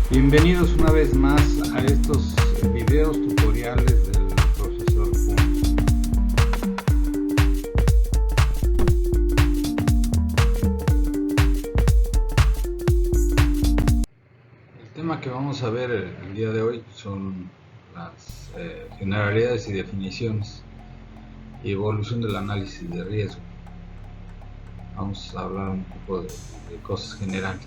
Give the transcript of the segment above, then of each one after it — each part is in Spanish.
Bienvenidos una vez más a estos videos tutoriales del profesor Kun. El tema que vamos a ver el día de hoy son las generalidades y definiciones y evolución del análisis de riesgo. Vamos a hablar un poco de cosas generales.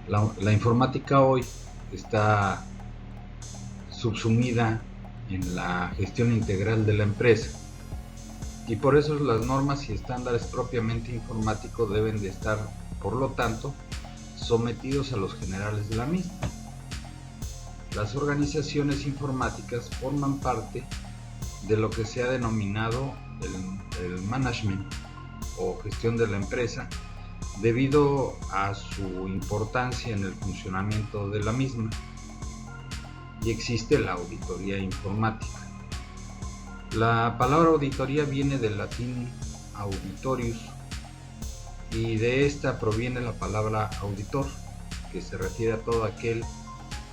La informática hoy está subsumida en la gestión integral de la empresa y por eso las normas y estándares propiamente informáticos deben de estar, por lo tanto, sometidos a los generales de la misma. Las organizaciones informáticas forman parte de lo que se ha denominado el management o gestión de la empresa, debido a su importancia en el funcionamiento de la misma, y existe la auditoría informática. La palabra auditoría viene del latín auditorius y de esta proviene la palabra auditor, que se refiere a todo aquel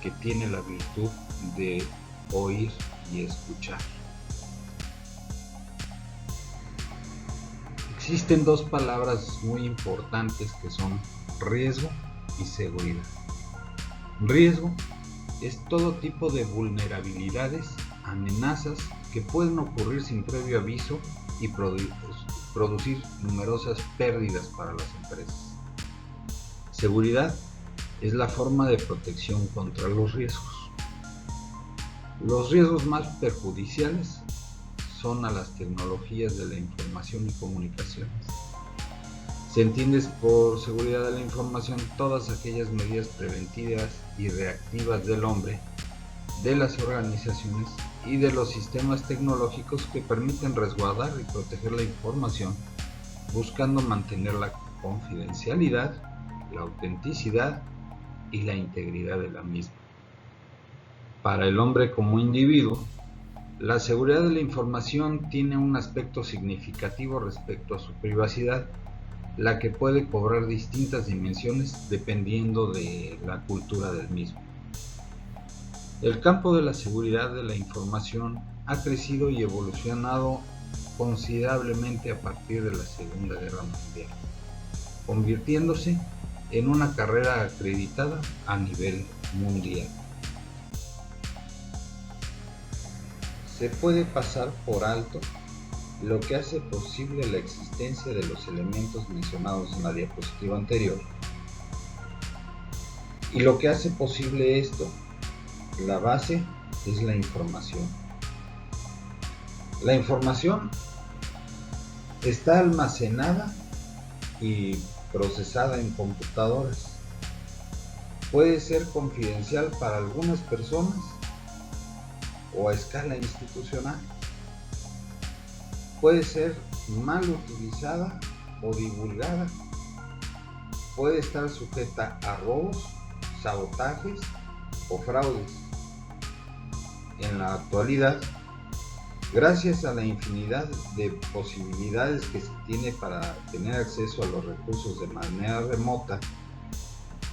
que tiene la virtud de oír y escuchar. Existen dos palabras muy importantes que son riesgo y seguridad. Riesgo es todo tipo de vulnerabilidades, amenazas que pueden ocurrir sin previo aviso y producir numerosas pérdidas para las empresas. Seguridad es la forma de protección contra los riesgos. Los riesgos más perjudiciales son a las tecnologías de la información y comunicaciones. Se entiende por seguridad de la información todas aquellas medidas preventivas y reactivas del hombre, de las organizaciones y de los sistemas tecnológicos que permiten resguardar y proteger la información, buscando mantener la confidencialidad, la autenticidad y la integridad de la misma. Para el hombre como individuo, la seguridad de la información tiene un aspecto significativo respecto a su privacidad, la que puede cobrar distintas dimensiones dependiendo de la cultura del mismo. El campo de la seguridad de la información ha crecido y evolucionado considerablemente a partir de la Segunda Guerra Mundial, convirtiéndose en una carrera acreditada a nivel mundial. Se puede pasar por alto lo que hace posible la existencia de los elementos mencionados en la diapositiva anterior. Y lo que hace posible esto, la base, es la información. La información está almacenada y procesada en computadoras. Puede ser confidencial para algunas personas o a escala institucional. Puede ser mal utilizada o divulgada. Puede estar sujeta a robos, sabotajes o fraudes. En la actualidad, gracias a la infinidad de posibilidades que se tiene para tener acceso a los recursos de manera remota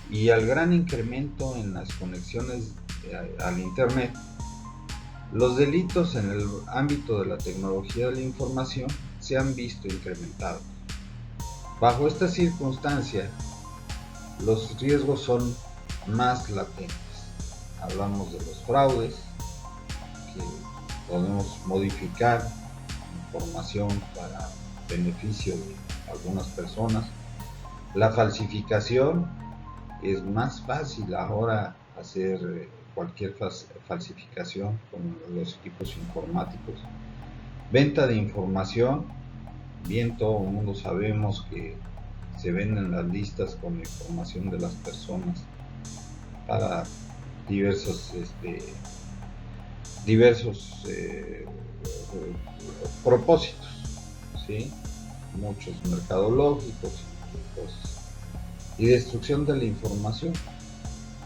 y al gran incremento en las conexiones al Internet, los delitos en el ámbito de la tecnología de la información se han visto incrementados. Bajo esta circunstancia, los riesgos son más latentes. Hablamos de los fraudes, que podemos modificar información para beneficio de algunas personas. La falsificación, es más fácil ahora hacer cualquier falsificación con los equipos informáticos. Venta de información, bien todo el mundo sabemos que se venden las listas con la información de las personas para diversos propósitos, ¿sí? Muchos mercadológicos y cosas. Y destrucción de la información,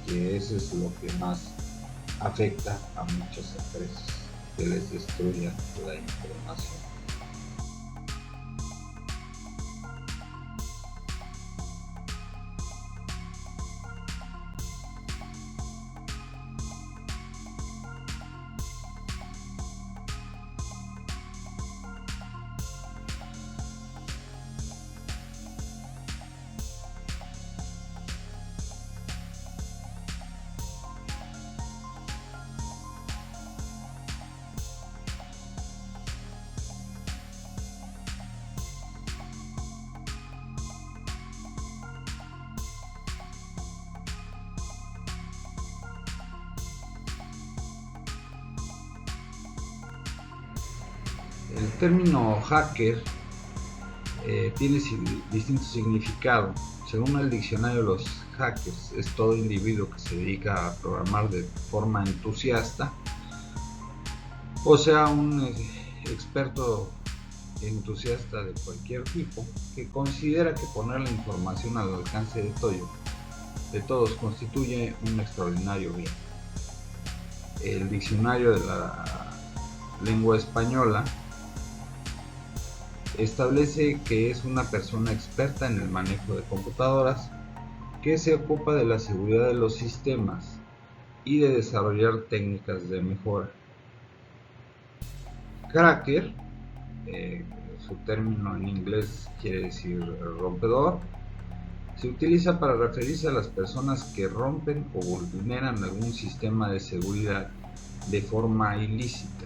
que eso es lo que más afecta a muchas empresas, que les destruya la información. El término hacker tiene distinto significado. Según el diccionario, los hackers es todo individuo que se dedica a programar de forma entusiasta, o sea, un experto entusiasta de cualquier tipo que considera que poner la información al alcance de todos constituye un extraordinario bien. El diccionario de la lengua española establece que es una persona experta en el manejo de computadoras que se ocupa de la seguridad de los sistemas y de desarrollar técnicas de mejora. Cracker, su término en inglés quiere decir rompedor, se utiliza para referirse a las personas que rompen o vulneran algún sistema de seguridad de forma ilícita.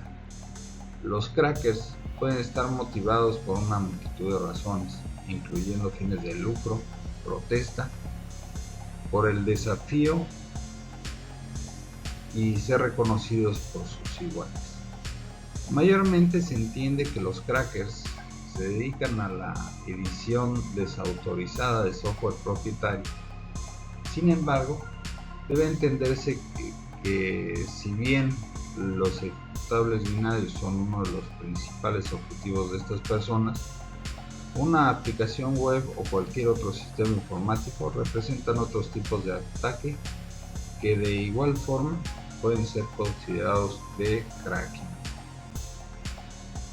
Los crackers pueden estar motivados por una multitud de razones, incluyendo fines de lucro, protesta, por el desafío y ser reconocidos por sus iguales. Mayormente se entiende que los crackers se dedican a la edición desautorizada de software propietario. Sin embargo, debe entenderse que si bien los ejecutables binarios son uno de los principales objetivos de estas personas, una aplicación web o cualquier otro sistema informático representan otros tipos de ataque que de igual forma pueden ser considerados de cracking.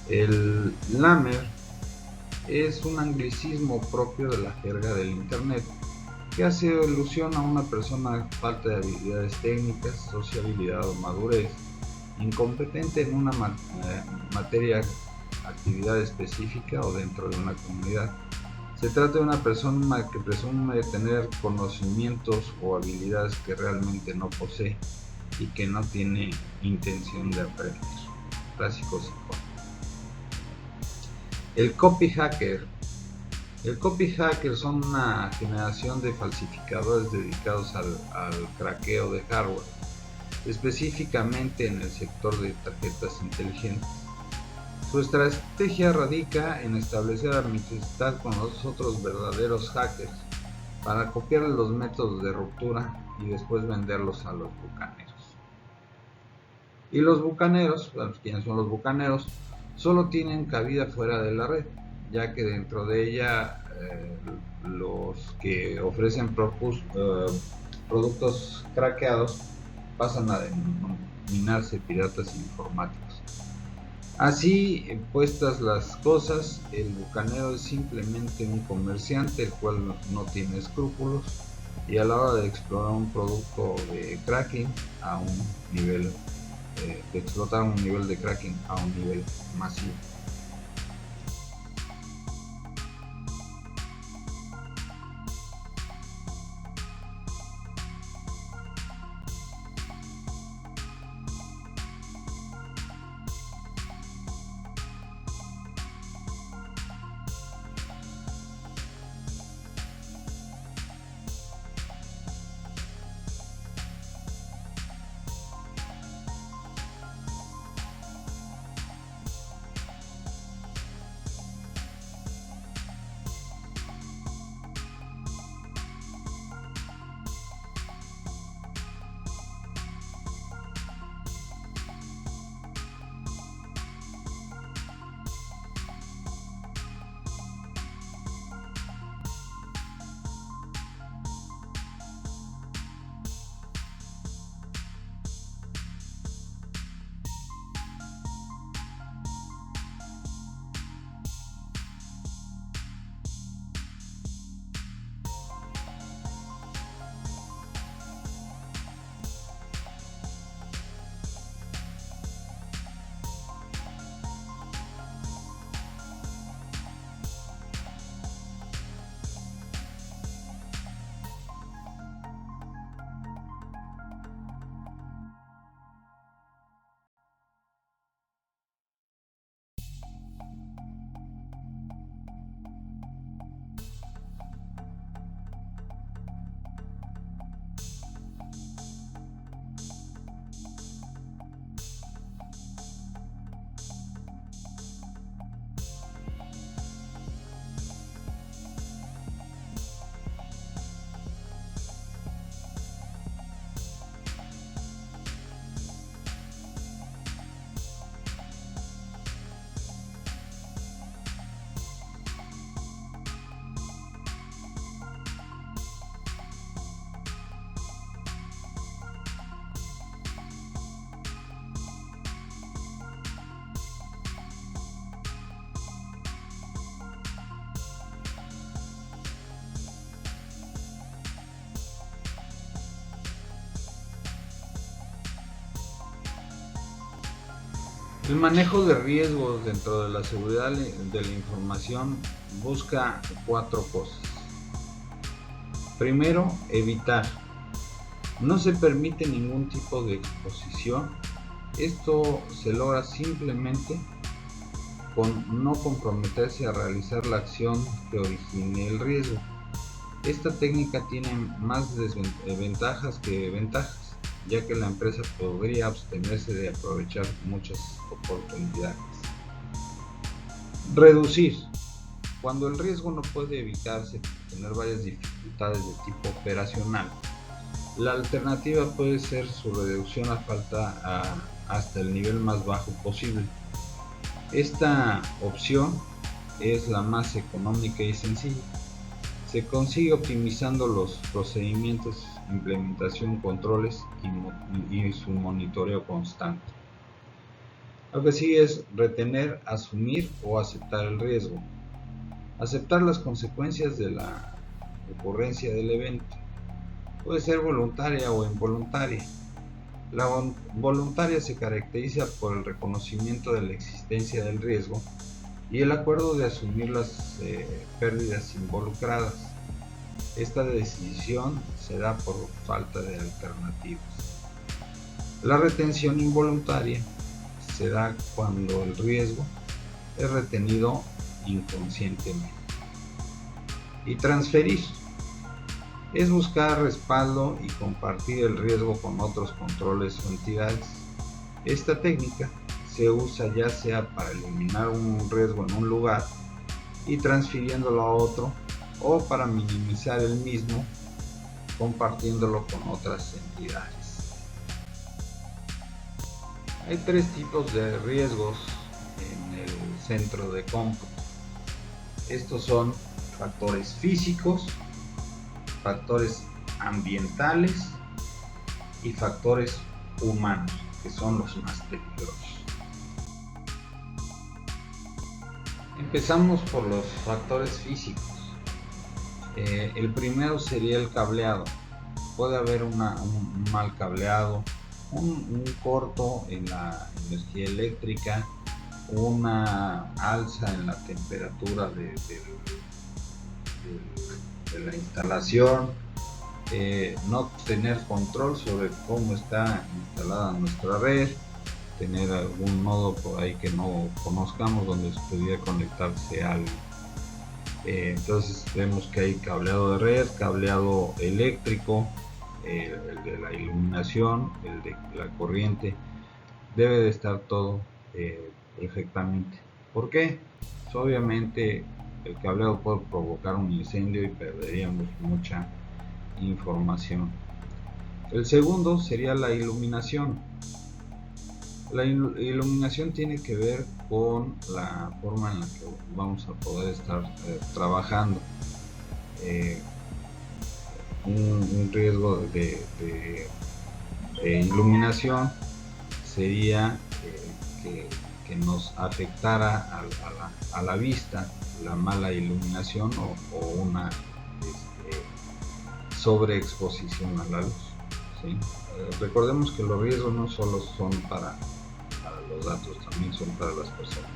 El lamer es un anglicismo propio de la jerga del internet que hace alusión a una persona falta de habilidades técnicas, sociabilidad o madurez, incompetente en una materia, actividad específica o dentro de una comunidad. Se trata de una persona que presume tener conocimientos o habilidades que realmente no posee y que no tiene intención de aprender. Clásico psicólogo. El copy hacker. El copy hacker son una generación de falsificadores dedicados al craqueo de hardware, específicamente en el sector de tarjetas inteligentes. Su estrategia radica en establecer amistad con los otros verdaderos hackers para copiar los métodos de ruptura y después venderlos a los bucaneros. Y los bucaneros, ¿quiénes son los bucaneros? Solo tienen cabida fuera de la red, ya que dentro de ella los que ofrecen productos craqueados pasan a denominarse piratas informáticos. Así puestas las cosas, el bucanero es simplemente un comerciante el cual no tiene escrúpulos y a la hora de explorar un producto de cracking a un nivel de explotar un nivel de cracking a un nivel masivo. El manejo de riesgos dentro de la seguridad de la información busca 4 cosas. Primero, evitar. No se permite ningún tipo de exposición. Esto se logra simplemente con no comprometerse a realizar la acción que origine el riesgo. Esta técnica tiene más desventajas que ventajas, ya que la empresa podría abstenerse de aprovechar muchas oportunidades. Reducir. Cuando el riesgo no puede evitarse por tener varias dificultades de tipo operacional, la alternativa puede ser su reducción hasta el nivel más bajo posible. Esta opción es la más económica y sencilla. Se consigue optimizando los procedimientos, implementación, controles y su monitoreo constante. Lo que sigue es retener, asumir o aceptar el riesgo. Aceptar las consecuencias de la ocurrencia del evento. Puede ser voluntaria o involuntaria. La voluntaria se caracteriza por el reconocimiento de la existencia del riesgo y el acuerdo de asumir las pérdidas involucradas. Esta decisión se da por falta de alternativas. La retención involuntaria se da cuando el riesgo es retenido inconscientemente. Y transferir es buscar respaldo y compartir el riesgo con otros controles o entidades. Esta técnica se usa ya sea para eliminar un riesgo en un lugar y transfiriéndolo a otro, o para minimizar el mismo compartiéndolo con otras entidades. Hay 3 tipos de riesgos en el centro de cómputo. Estos son factores físicos, factores ambientales y factores humanos, que son los más peligrosos. Empezamos por los factores físicos. El primero sería el cableado. Puede haber un mal cableado, un corto en la energía eléctrica, una alza en la temperatura de la instalación, no tener control sobre cómo está instalada nuestra red, tener algún nodo por ahí que no conozcamos donde se pudiera conectarse algo. Entonces vemos que hay cableado de red, cableado eléctrico, el de la iluminación, el de la corriente. Debe de estar todo perfectamente. ¿Por qué? Pues obviamente el cableado puede provocar un incendio y perderíamos mucha información. El segundo sería la iluminación. La iluminación tiene que ver con la forma en la que vamos a poder estar trabajando. Un riesgo de iluminación sería que nos afectara a la vista la mala iluminación o una sobreexposición a la luz, ¿sí? Recordemos que los riesgos no solo son para los datos, también son para las personas.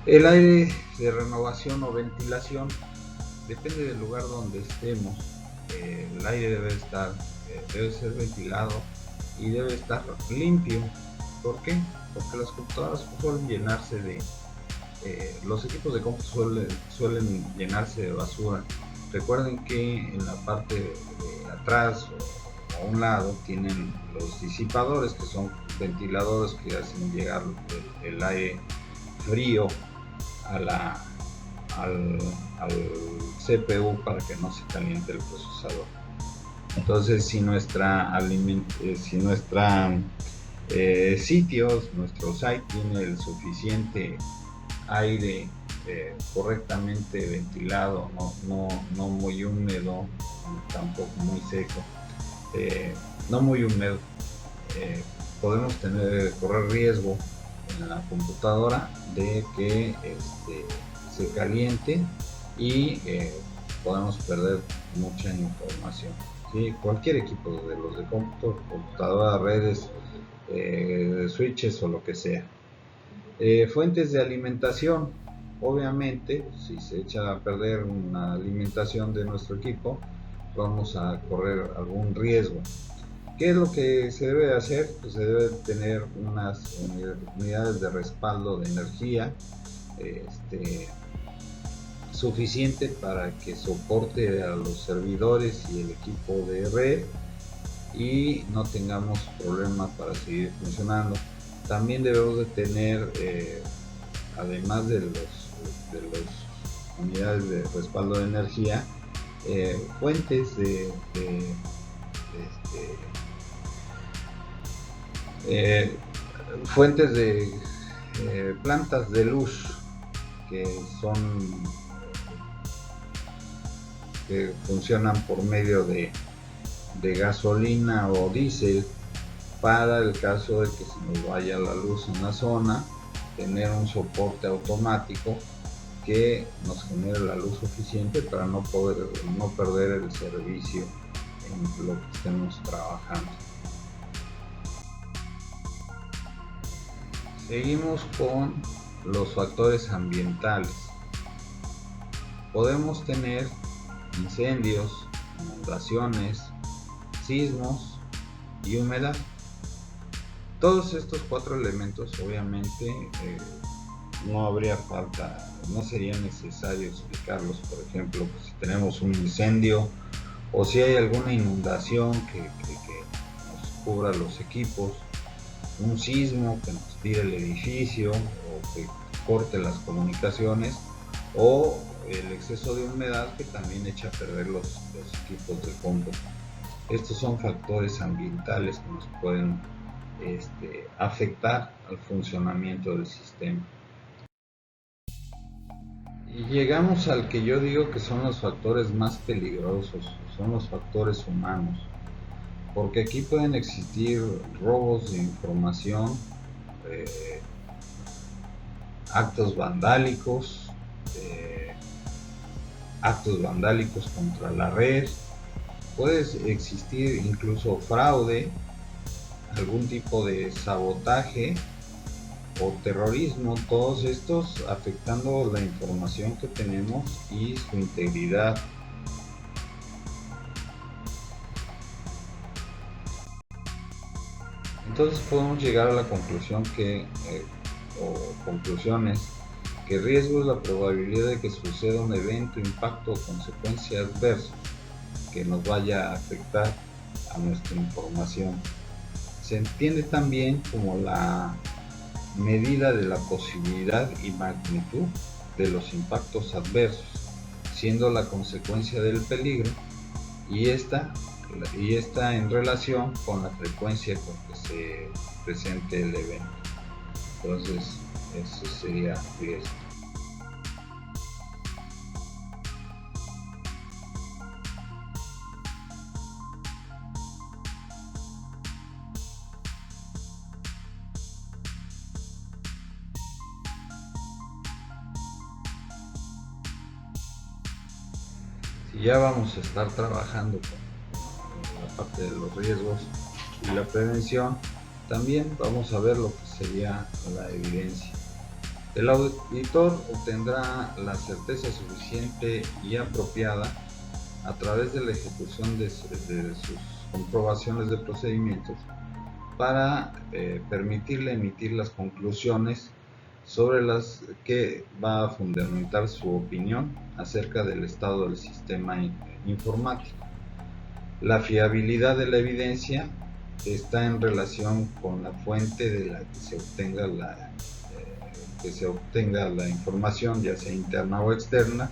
El aire de renovación o ventilación depende del lugar donde estemos. El aire debe ser ventilado y debe estar limpio. ¿Por qué? Porque las computadoras suelen llenarse los equipos de cómputo suelen llenarse de basura. Recuerden que en la parte de atrás o a un lado tienen los disipadores, que son ventiladores que hacen llegar el aire frío al CPU para que no se caliente el procesador. Entonces, si nuestro site tiene el suficiente aire correctamente ventilado, no muy húmedo, tampoco muy seco, no muy húmedo, podemos correr riesgo en la computadora de que se caliente y podemos perder mucha información. ¿Sí? Cualquier equipo, de los de cómputo, computadora, redes, switches o lo que sea. Fuentes de alimentación. Obviamente, si se echa a perder una alimentación de nuestro equipo, vamos a correr algún riesgo. ¿Qué es lo que se debe hacer? Pues se debe tener unas unidades de respaldo de energía suficiente para que soporte a los servidores y el equipo de red y no tengamos problemas para seguir funcionando. También debemos de tener, además de las unidades de respaldo de energía, fuentes fuentes de plantas de luz que funcionan por medio de gasolina o diésel, para el caso de que se nos vaya la luz en la zona, tener un soporte automático que nos genere la luz suficiente para no perder el servicio en lo que estemos trabajando. Seguimos con los factores ambientales. Podemos tener incendios, inundaciones, sismos y humedad. Todos estos 4 elementos, obviamente, no sería necesario explicarlos. Por ejemplo, si tenemos un incendio o si hay alguna inundación que nos cubra los equipos, un sismo que nos tire el edificio o que corte las comunicaciones, o el exceso de humedad que también echa a perder los equipos de cómputo. Estos son factores ambientales que nos pueden afectar al funcionamiento del sistema. Y llegamos al que yo digo que son los factores más peligrosos, son los factores humanos, porque aquí pueden existir robos de información, actos vandálicos contra la red, puede existir incluso fraude, algún tipo de sabotaje o terrorismo, todos estos afectando la información que tenemos y su integridad. Entonces podemos llegar a la conclusión conclusiones que riesgo es la probabilidad de que suceda un evento, impacto o consecuencia adversa que nos vaya a afectar a nuestra información. Se entiende también como la medida de la posibilidad y magnitud de los impactos adversos, siendo la consecuencia del peligro y esta en relación con la frecuencia con que se presente el evento. Entonces, eso sería riesgo. Si ya vamos a estar trabajando con la parte de los riesgos y la prevención, también vamos a ver lo que sería la evidencia. El auditor obtendrá la certeza suficiente y apropiada a través de la ejecución de sus comprobaciones de procedimientos para permitirle emitir las conclusiones sobre las que va a fundamentar su opinión acerca del estado del sistema informático. La fiabilidad de la evidencia está en relación con la fuente de la que se obtenga la información, ya sea interna o externa,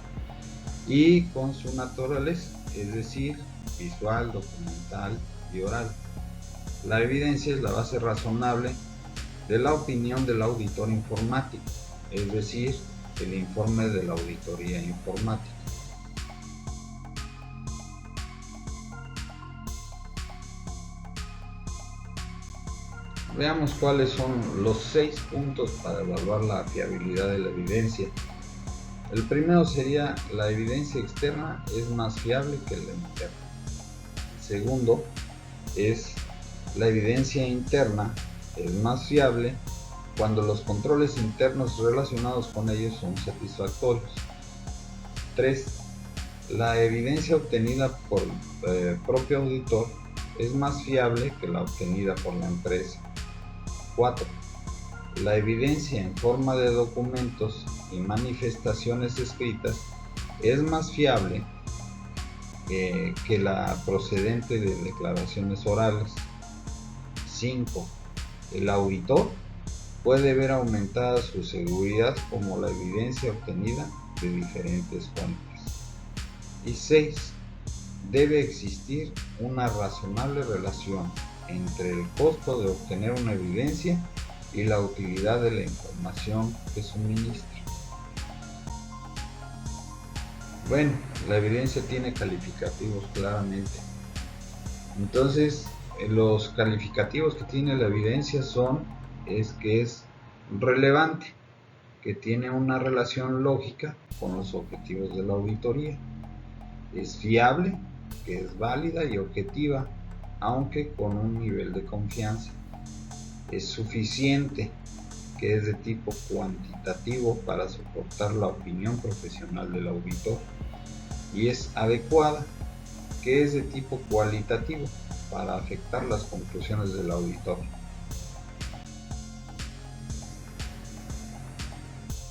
y con su naturaleza, es decir, visual, documental y oral. La evidencia es la base razonable de la opinión del auditor informático, es decir, el informe de la auditoría informática. Veamos cuáles son los 6 puntos para evaluar la fiabilidad de la evidencia. El primero sería: la evidencia externa es más fiable que la interna. El segundo es: la evidencia interna es más fiable cuando los controles internos relacionados con ellos son satisfactorios. 3. La evidencia obtenida por el propio auditor es más fiable que la obtenida por la empresa. 4. La evidencia en forma de documentos y manifestaciones escritas es más fiable que la procedente de declaraciones orales. 5. El auditor puede ver aumentada su seguridad como la evidencia obtenida de diferentes fuentes. Y 6. Debe existir una razonable relación entre el costo de obtener una evidencia y la utilidad de la información que suministra. Bueno, la evidencia tiene calificativos claramente. Entonces, los calificativos que tiene la evidencia es que es relevante, que tiene una relación lógica con los objetivos de la auditoría, es fiable, que es válida y objetiva, aunque con un nivel de confianza, es suficiente, que es de tipo cuantitativo para soportar la opinión profesional del auditor, y es adecuada, que es de tipo cualitativo para afectar las conclusiones del auditor.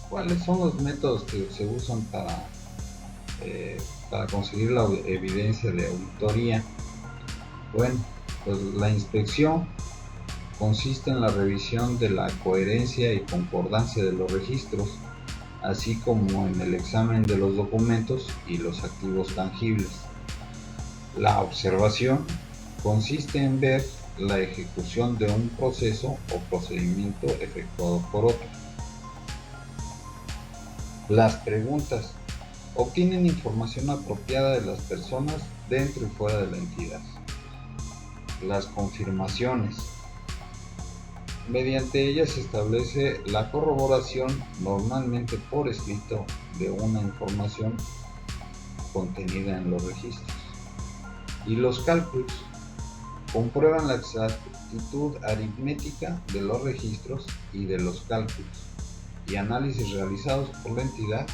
¿Cuáles son los métodos que se usan para conseguir la evidencia de auditoría? Bueno, pues la inspección consiste en la revisión de la coherencia y concordancia de los registros, así como en el examen de los documentos y los activos tangibles. La observación consiste en ver la ejecución de un proceso o procedimiento efectuado por otro. Las preguntas obtienen información apropiada de las personas dentro y fuera de la entidad. Las confirmaciones. Mediante ellas se establece la corroboración, normalmente por escrito, de una información contenida en los registros. Y los cálculos comprueban la exactitud aritmética de los registros y de los cálculos y análisis realizados por la entidad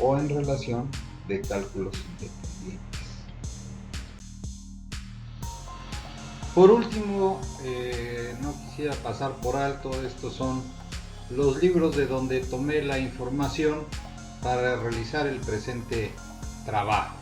o en relación de cálculos independientes. Por último, no quisiera pasar por alto, estos son los libros de donde tomé la información para realizar el presente trabajo.